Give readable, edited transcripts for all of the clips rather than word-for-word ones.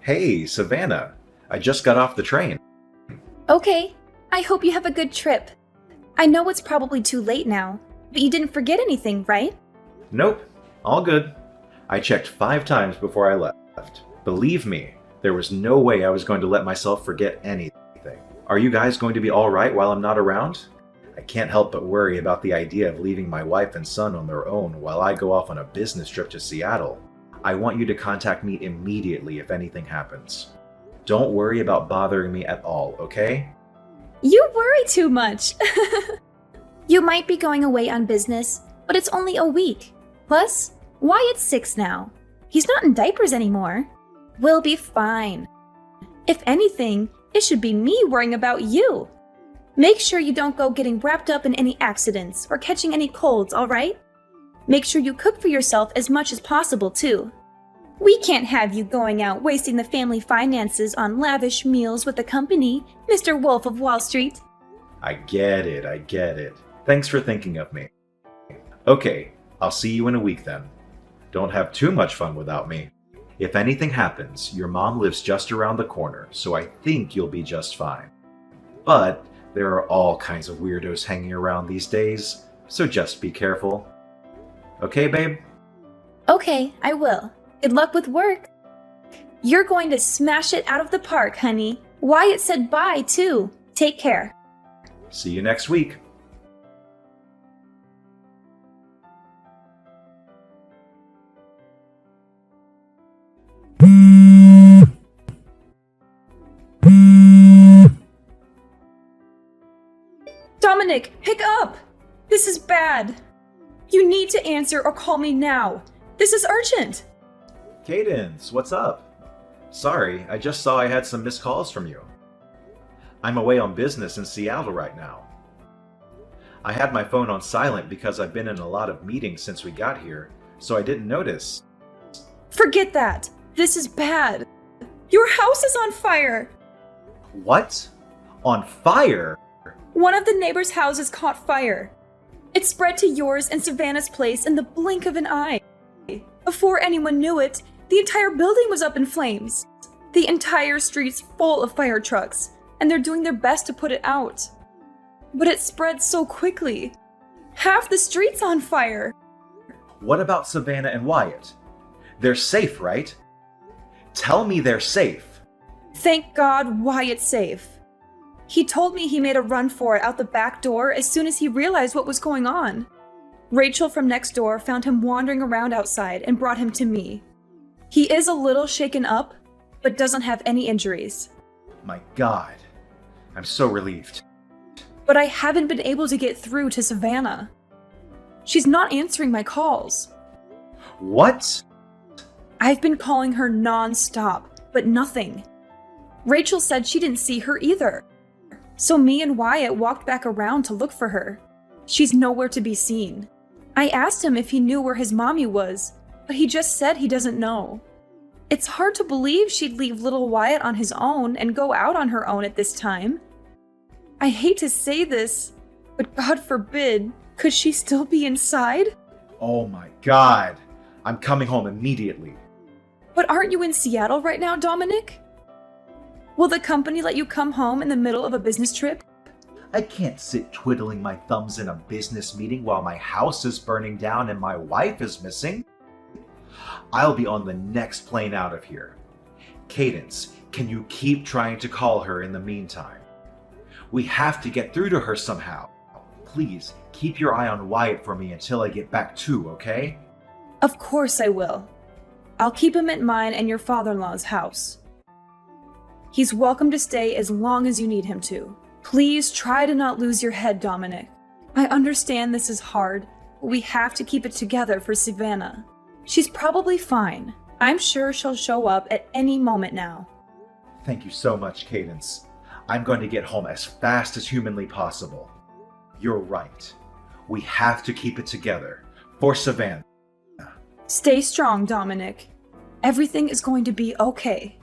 Hey, Savannah. I just got off the train. Okay, I hope you have a good trip. I know it's probably too late now, but you didn't forget anything, right? Nope, all good. I checked 5 times before I left. Believe me, there was no way I was going to let myself forget anything. Are you guys going to be alright while I'm not around? I can't help but worry about the idea of leaving my wife and son on their own while I go off on a business trip to Seattle. I want you to contact me immediately if anything happens. Don't worry about bothering me at all, okay? You worry too much. You might be going away on business, but it's only a week. Plus, Wyatt's 6 now. He's not in diapers anymore. We'll be fine. If anything, it should be me worrying about you. Make sure you don't go getting wrapped up in any accidents or catching any colds, alright? Make sure you cook for yourself as much as possible, too. We can't have you going out wasting the family finances on lavish meals with the company, Mr. Wolf of Wall Street. I get it. Thanks for thinking of me. Okay, I'll see you in a week then. Don't have too much fun without me. If anything happens, your mom lives just around the corner, so I think you'll be just fine. But there are all kinds of weirdos hanging around these days, so just be careful. Okay, babe? Okay, I will. Good luck with work. You're going to smash it out of the park, honey. Wyatt said bye, too. Take care. See you next week. Dominic, pick up! This is bad. You need to answer or call me now. This is urgent. Cadence, what's up? Sorry, I just saw I had some missed calls from you. I'm away on business in Seattle right now. I had my phone on silent because I've been in a lot of meetings since we got here, so I didn't notice. Forget that. This is bad. Your house is on fire. What? On fire? One of the neighbors' houses caught fire. It spread to yours and Savannah's place in the blink of an eye. Before anyone knew it, the entire building was up in flames. The entire street's full of fire trucks, and they're doing their best to put it out. But it spread so quickly. Half the street's on fire. What about Savannah and Wyatt? They're safe, right? Tell me they're safe. Thank God Wyatt's safe. He told me he made a run for it out the back door as soon as he realized what was going on. Rachel from next door found him wandering around outside and brought him to me. He is a little shaken up, but doesn't have any injuries. My God. I'm so relieved. But I haven't been able to get through to Savannah. She's not answering my calls. What? I've been calling her non-stop, but nothing. Rachel said she didn't see her either. So me and Wyatt walked back around to look for her. She's nowhere to be seen. I asked him if he knew where his mommy was, but he just said he doesn't know. It's hard to believe she'd leave little Wyatt on his own and go out on her own at this time. I hate to say this, but God forbid, could she still be inside? Oh my God. I'm coming home immediately. But aren't you in Seattle right now, Dominic? Will the company let you come home in the middle of a business trip? I can't sit twiddling my thumbs in a business meeting while my house is burning down and my wife is missing. I'll be on the next plane out of here. Cadence, can you keep trying to call her in the meantime? We have to get through to her somehow. Please, keep your eye on Wyatt for me until I get back too, okay? Of course I will. I'll keep him at mine and your father-in-law's house. He's welcome to stay as long as you need him to. Please try to not lose your head, Dominic. I understand this is hard, but we have to keep it together for Savannah. She's probably fine. I'm sure she'll show up at any moment now. Thank you so much, Cadence. I'm going to get home as fast as humanly possible. You're right. We have to keep it together for Savannah. Stay strong, Dominic. Everything is going to be okay.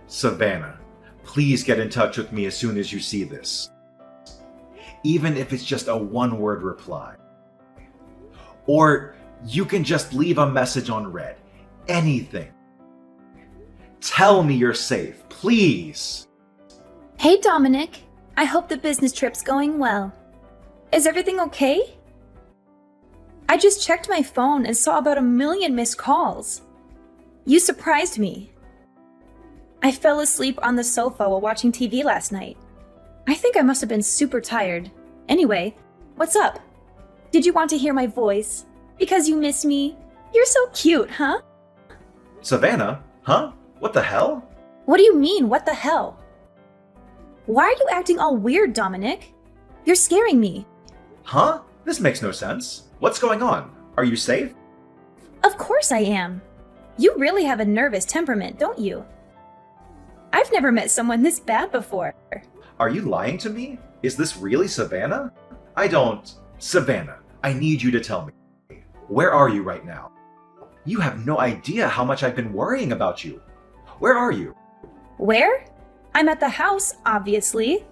Savannah, please get in touch with me as soon as you see this. Even if it's just a one-word reply. Or you can just leave a message on red. Anything. Tell me you're safe, please. Hey, Dominic. I hope the business trip's going well. Is everything okay? I just checked my phone and saw about 1 million missed calls. You surprised me. I fell asleep on the sofa while watching TV last night. I think I must have been super tired. Anyway, what's up? Did you want to hear my voice? Because you miss me? You're so cute, huh? Savannah? Huh? What the hell? What do you mean, what the hell? Why are you acting all weird, Dominic? You're scaring me. Huh? This makes no sense. What's going on? Are you safe? Of course I am. You really have a nervous temperament, don't you? I've never met someone this bad before. Are you lying to me? Is this really Savannah? Savannah, I need you to tell me. Where are you right now? You have no idea how much I've been worrying about you. Where are you? Where? I'm at the house, obviously.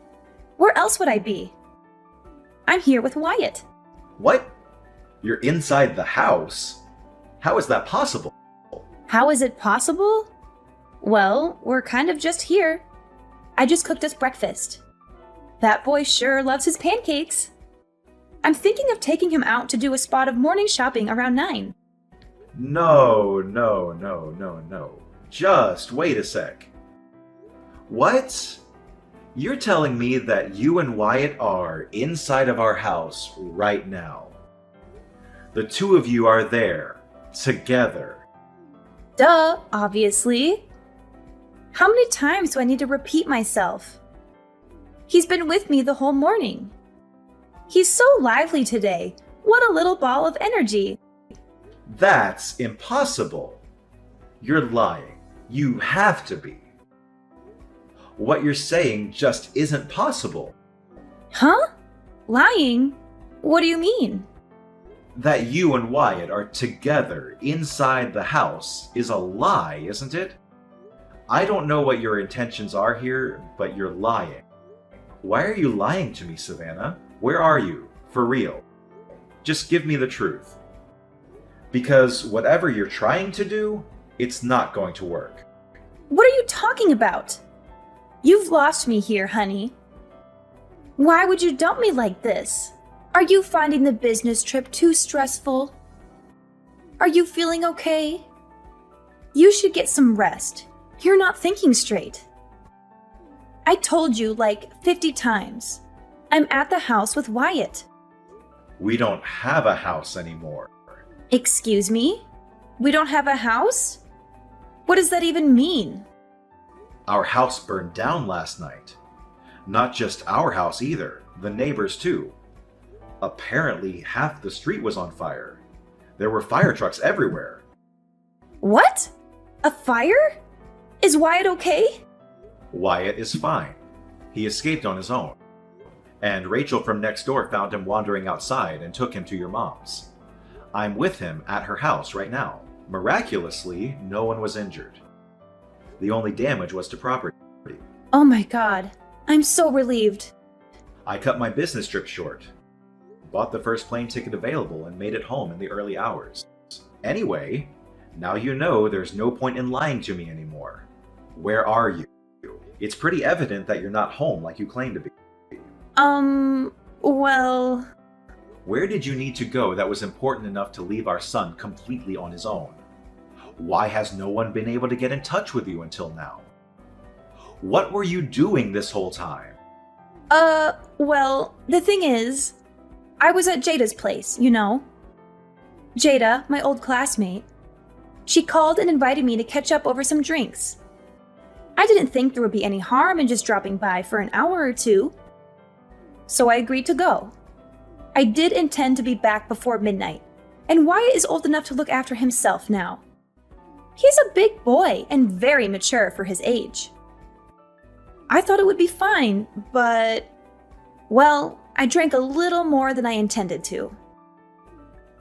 Where else would I be? I'm here with Wyatt. What? You're inside the house? How is that possible? How is it possible? Well, we're kind of just here. I just cooked us breakfast. That boy sure loves his pancakes. I'm thinking of taking him out to do a spot of morning shopping around 9. No. Just wait a sec. What? You're telling me that you and Wyatt are inside of our house right now. The two of you are there, together. Duh, obviously. How many times do I need to repeat myself? He's been with me the whole morning. He's so lively today. What a little ball of energy. That's impossible. You're lying. You have to be. What you're saying just isn't possible. Huh? Lying? What do you mean? That you and Wyatt are together inside the house is a lie, isn't it? I don't know what your intentions are here, but you're lying. Why are you lying to me, Savannah? Where are you? For real. Just give me the truth. Because whatever you're trying to do, it's not going to work. What are you talking about? You've lost me here, honey. Why would you dump me like this? Are you finding the business trip too stressful? Are you feeling okay? You should get some rest. You're not thinking straight. I told you like 50 times. I'm at the house with Wyatt. We don't have a house anymore. Excuse me? We don't have a house? What does that even mean? Our house burned down last night. Not just our house either, the neighbors too. Apparently, half the street was on fire. There were fire trucks everywhere. What? A fire? Is Wyatt okay? Wyatt is fine. He escaped on his own. And Rachel from next door found him wandering outside and took him to your mom's. I'm with him at her house right now. Miraculously, no one was injured. The only damage was to property. Oh my god. I'm so relieved. I cut my business trip short. Bought the first plane ticket available and made it home in the early hours. Anyway, now you know there's no point in lying to me anymore. Where are you? It's pretty evident that you're not home like you claim to be. Well... Where did you need to go that was important enough to leave our son completely on his own? Why has no one been able to get in touch with you until now? What were you doing this whole time? Well, the thing is, I was at Jada's place, you know. Jada, my old classmate. She called and invited me to catch up over some drinks. I didn't think there would be any harm in just dropping by for an hour or two. So I agreed to go. I did intend to be back before midnight, and Wyatt is old enough to look after himself now. He's a big boy and very mature for his age. I thought it would be fine, but... well, I drank a little more than I intended to.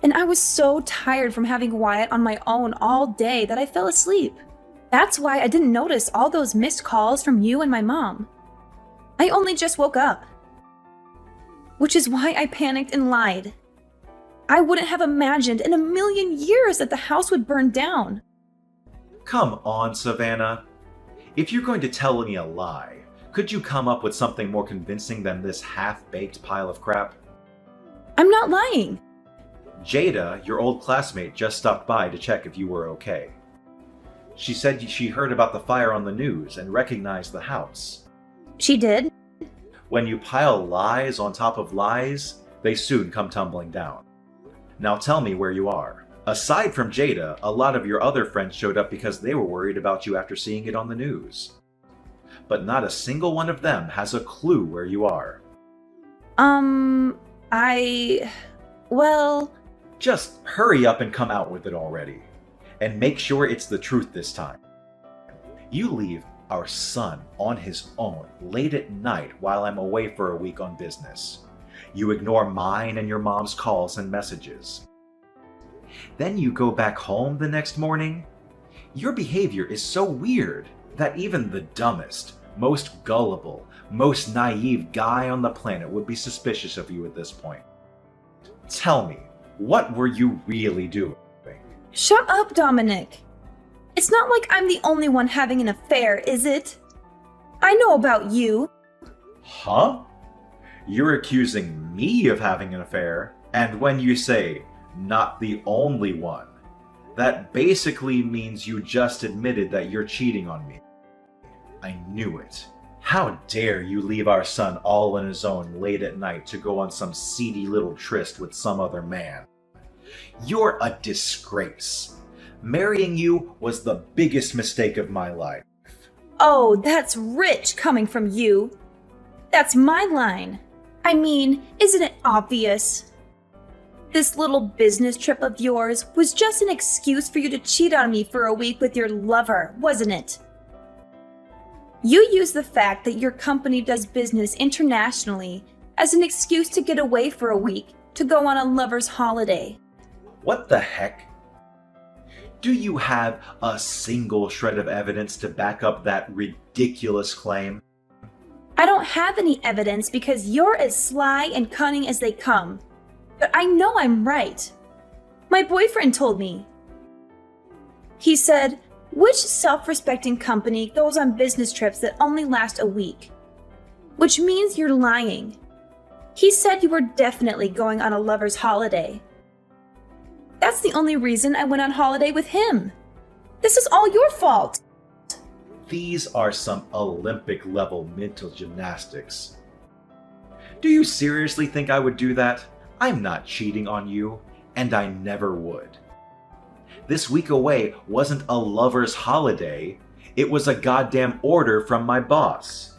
And I was so tired from having Wyatt on my own all day that I fell asleep. That's why I didn't notice all those missed calls from you and my mom. I only just woke up. Which is why I panicked and lied. I wouldn't have imagined in a million years that the house would burn down. Come on, Savannah. If you're going to tell me a lie, could you come up with something more convincing than this half-baked pile of crap? I'm not lying. Jada, your old classmate, just stopped by to check if you were okay. She said she heard about the fire on the news and recognized the house. She did? When you pile lies on top of lies, they soon come tumbling down. Now tell me where you are. Aside from Jada, a lot of your other friends showed up because they were worried about you after seeing it on the news. But not a single one of them has a clue where you are. Well... Just hurry up and come out with it already. And make sure it's the truth this time. You leave our son on his own late at night while I'm away for a week on business. You ignore mine and your mom's calls and messages. Then you go back home the next morning. Your behavior is so weird that even the dumbest, most gullible, most naive guy on the planet would be suspicious of you at this point. Tell me, what were you really doing? Shut up, Dominic. It's not like I'm the only one having an affair, is it? I know about you. Huh? You're accusing me of having an affair, and when you say, not the only one, that basically means you just admitted that you're cheating on me. I knew it. How dare you leave our son all on his own late at night to go on some seedy little tryst with some other man? You're a disgrace. Marrying you was the biggest mistake of my life. Oh, that's rich coming from you. That's my line. I mean, isn't it obvious? This little business trip of yours was just an excuse for you to cheat on me for a week with your lover, wasn't it? You used the fact that your company does business internationally as an excuse to get away for a week to go on a lover's holiday. What the heck? Do you have a single shred of evidence to back up that ridiculous claim? I don't have any evidence because you're as sly and cunning as they come. But I know I'm right. My boyfriend told me. He said, which self-respecting company goes on business trips that only last a week? Which means you're lying. He said you were definitely going on a lover's holiday. That's the only reason I went on holiday with him. This is all your fault. These are some Olympic-level mental gymnastics. Do you seriously think I would do that? I'm not cheating on you, and I never would. This week away wasn't a lover's holiday. It was a goddamn order from my boss.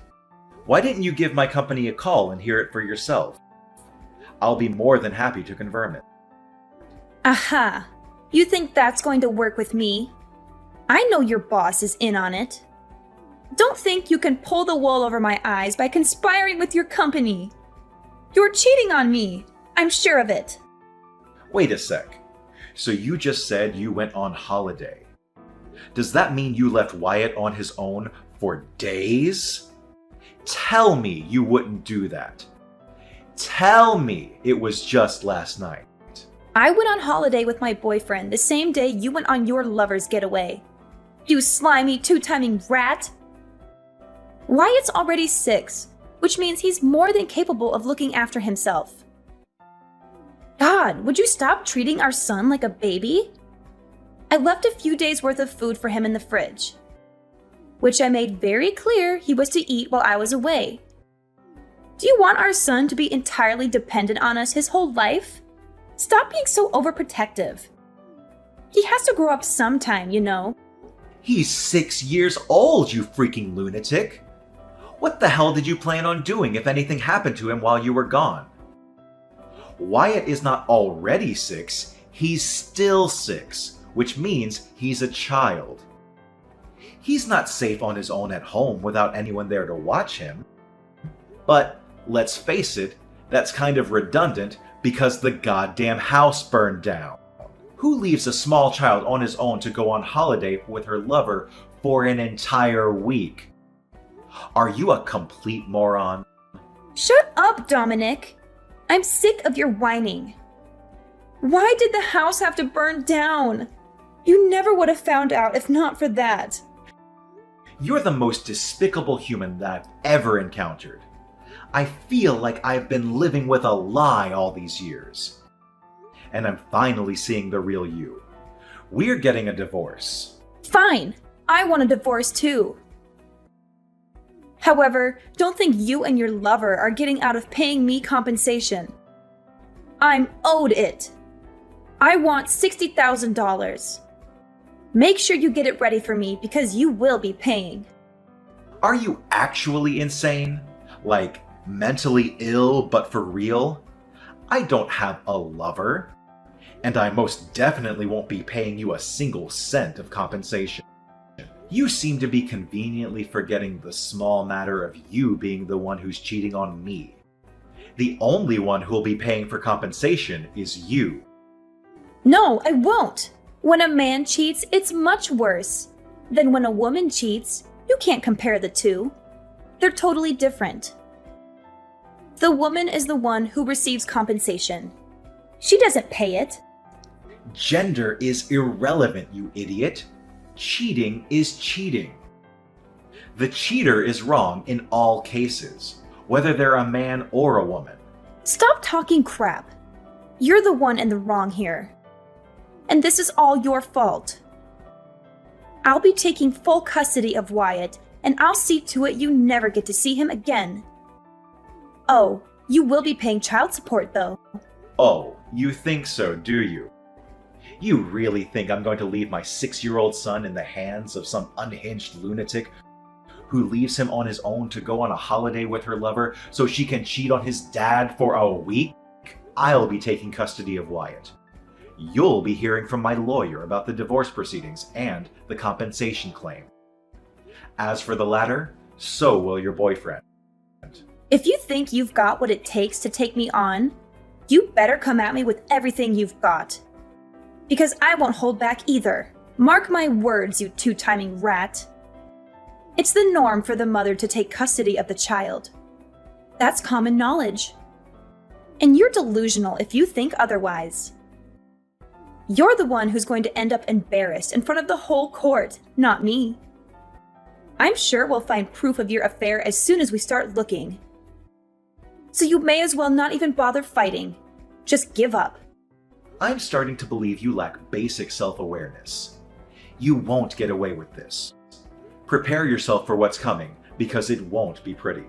Why didn't you give my company a call and hear it for yourself? I'll be more than happy to confirm it. Aha! You think that's going to work with me? I know your boss is in on it. Don't think you can pull the wool over my eyes by conspiring with your company. You're cheating on me. I'm sure of it. Wait a sec. So you just said you went on holiday. Does that mean you left Wyatt on his own for days? Tell me you wouldn't do that. Tell me it was just last night. I went on holiday with my boyfriend the same day you went on your lover's getaway. You slimy two-timing rat! Wyatt's already 6, which means he's more than capable of looking after himself. God, would you stop treating our son like a baby? I left a few days' worth of food for him in the fridge, which I made very clear he was to eat while I was away. Do you want our son to be entirely dependent on us his whole life? Stop being so overprotective. He has to grow up sometime, you know. He's 6 years old, you freaking lunatic! What the hell did you plan on doing if anything happened to him while you were gone? Wyatt is not already 6, he's still 6, which means he's a child. He's not safe on his own at home without anyone there to watch him. But, let's face it, that's kind of redundant because the goddamn house burned down. Who leaves a small child on his own to go on holiday with her lover for an entire week? Are you a complete moron? Shut up, Dominic. I'm sick of your whining. Why did the house have to burn down? You never would have found out if not for that. You're the most despicable human that I've ever encountered. I feel like I've been living with a lie all these years. And I'm finally seeing the real you. We're getting a divorce. Fine, I want a divorce too. However, don't think you and your lover are getting out of paying me compensation. I'm owed it. I want $60,000. Make sure you get it ready for me because you will be paying. Are you actually insane? Like, mentally ill but for real? I don't have a lover. And I most definitely won't be paying you a single cent of compensation. You seem to be conveniently forgetting the small matter of you being the one who's cheating on me. The only one who'll be paying for compensation is you. No, I won't. When a man cheats, it's much worse. Than when a woman cheats, you can't compare the two. They're totally different. The woman is the one who receives compensation. She doesn't pay it. Gender is irrelevant, you idiot. Cheating is cheating. The cheater is wrong in all cases, whether they're a man or a woman. Stop talking crap. You're the one in the wrong here. And this is all your fault. I'll be taking full custody of Wyatt, and I'll see to it you never get to see him again. Oh, you will be paying child support, though. Oh, you think so, do you? You really think I'm going to leave my 6-year-old son in the hands of some unhinged lunatic who leaves him on his own to go on a holiday with her lover so she can cheat on his dad for a week? I'll be taking custody of Wyatt. You'll be hearing from my lawyer about the divorce proceedings and the compensation claim. As for the latter, so will your boyfriend. If you think you've got what it takes to take me on, you better come at me with everything you've got. Because I won't hold back either. Mark my words, you two-timing rat. It's the norm for the mother to take custody of the child. That's common knowledge. And you're delusional if you think otherwise. You're the one who's going to end up embarrassed in front of the whole court, not me. I'm sure we'll find proof of your affair as soon as we start looking. So you may as well not even bother fighting. Just give up. I'm starting to believe you lack basic self-awareness. You won't get away with this. Prepare yourself for what's coming, because it won't be pretty.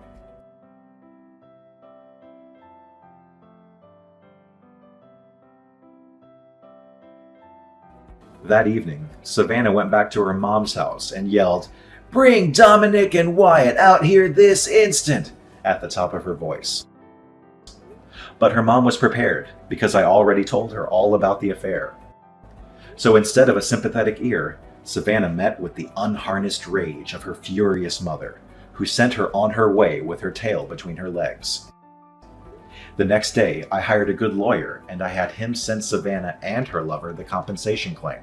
That evening, Savannah went back to her mom's house and yelled, "Bring Dominic and Wyatt out here this instant!" at the top of her voice. But her mom was prepared, because I already told her all about the affair. So instead of a sympathetic ear, Savannah met with the unharnessed rage of her furious mother, who sent her on her way with her tail between her legs. The next day, I hired a good lawyer, and I had him send Savannah and her lover the compensation claim.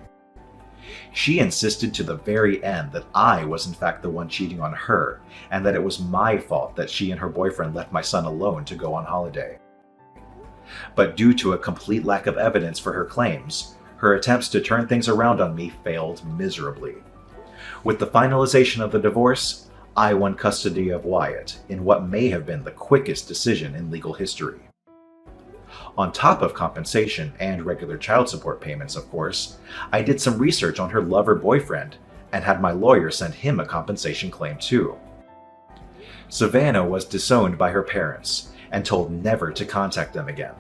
She insisted to the very end that I was in fact the one cheating on her, and that it was my fault that she and her boyfriend left my son alone to go on holiday. But due to a complete lack of evidence for her claims, her attempts to turn things around on me failed miserably. With the finalization of the divorce, I won custody of Wyatt in what may have been the quickest decision in legal history. On top of compensation and regular child support payments, of course, I did some research on her lover boyfriend and had my lawyer send him a compensation claim too. Savannah was disowned by her parents and told never to contact them again,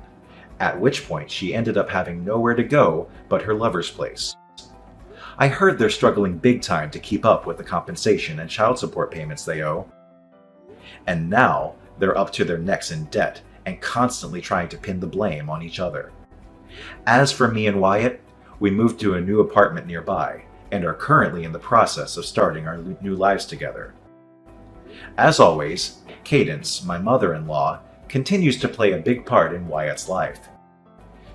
at which point she ended up having nowhere to go but her lover's place. I heard they're struggling big time to keep up with the compensation and child support payments they owe. And now they're up to their necks in debt and constantly trying to pin the blame on each other. As for me and Wyatt, we moved to a new apartment nearby and are currently in the process of starting our new lives together. As always, Cadence, my mother-in-law, continues to play a big part in Wyatt's life.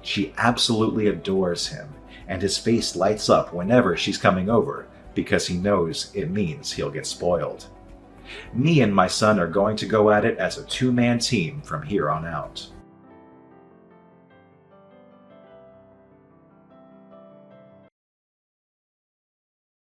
She absolutely adores him, and his face lights up whenever she's coming over because he knows it means he'll get spoiled. Me and my son are going to go at it as a two-man team from here on out.